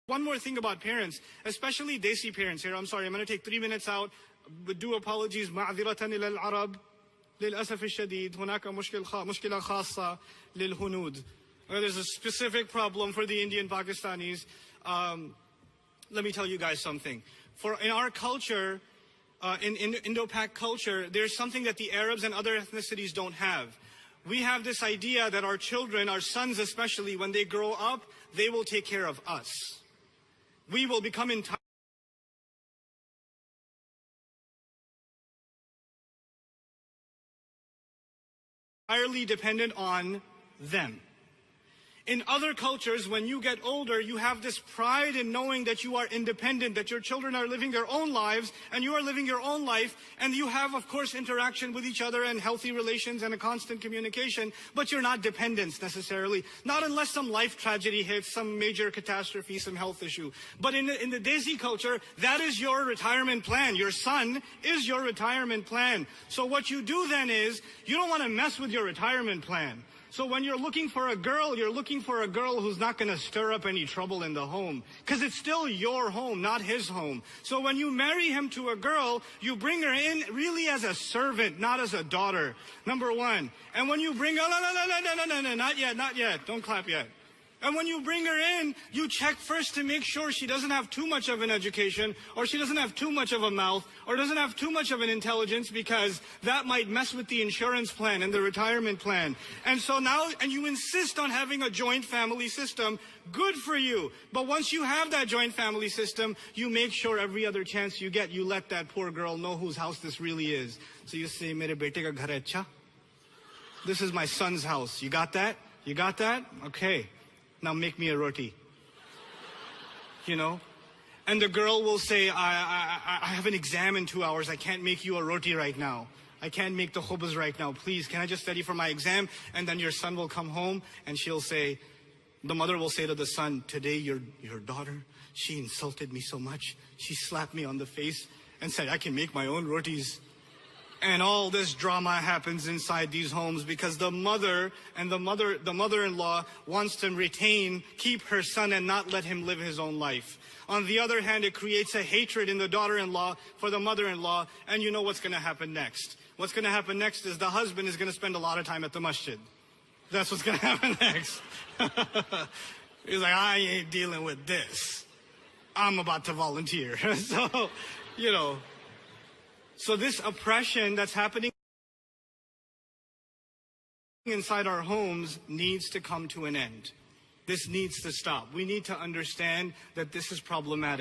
One more thing about parents, especially Desi parents here. I'm sorry, I'm going to take 3 minutes out. Do apologies. معذرة إلى العرب. للأسف الشديد هناك مشكلة خاصة للهنود. There's a specific problem for the Indian Pakistanis. Let me tell you guys something. In our culture, in Indo-Pak culture, there's something that the Arabs and other ethnicities don't have. We have this idea that our children, our sons especially, when they grow up, they will take care of us. We will become entirely dependent on them. In other cultures, when you get older, you have this pride in knowing that you are independent, that your children are living their own lives, and you are living your own life, and you have, of course, interaction with each other and healthy relations and a constant communication, but you're not dependents necessarily. Not unless some life tragedy hits, some major catastrophe, some health issue. But in the Desi culture, that is your retirement plan. Your son is your retirement plan. So what you do then is, you don't want to mess with your retirement plan. So when you're looking for a girl, you're looking for a girl who's not going to stir up any trouble in the home. Because it's still your home, not his home. So when you marry him to a girl, you bring her in really as a servant, not as a daughter. Number one. And when you bring her, no, not yet. Don't clap yet. And when you bring her in, you check first to make sure she doesn't have too much of an education, or she doesn't have too much of a mouth, or doesn't have too much of an intelligence, because that might mess with the insurance plan and the retirement plan. And so now, and you insist on having a joint family system. Good for you. But once you have that joint family system, you make sure every other chance you get, you let that poor girl know whose house this really is. So you say, "Mere bete ka ghar hai acha? This is my son's house. You got that? You got that? Okay. Now make me a roti." You know? And the girl will say, I have an exam in 2 hours. I can't make you a roti right now. I can't make the khubz right now. Please, can I just study for my exam? And then your son will come home and she'll say, the mother will say to the son, "Today your daughter, she insulted me so much. She slapped me on the face and said, I can make my own rotis." And all this drama happens inside these homes because the mother and the mother-in-law wants to keep her son and not let him live his own life. On the other hand, it creates a hatred in the daughter-in-law for the mother-in-law, and you know what's going to happen next. What's going to happen next is the husband is going to spend a lot of time at the masjid. That's what's going to happen next. He's like, "I ain't dealing with this. I'm about to volunteer." So, you know. So this oppression that's happening inside our homes needs to come to an end. This needs to stop. We need to understand that this is problematic.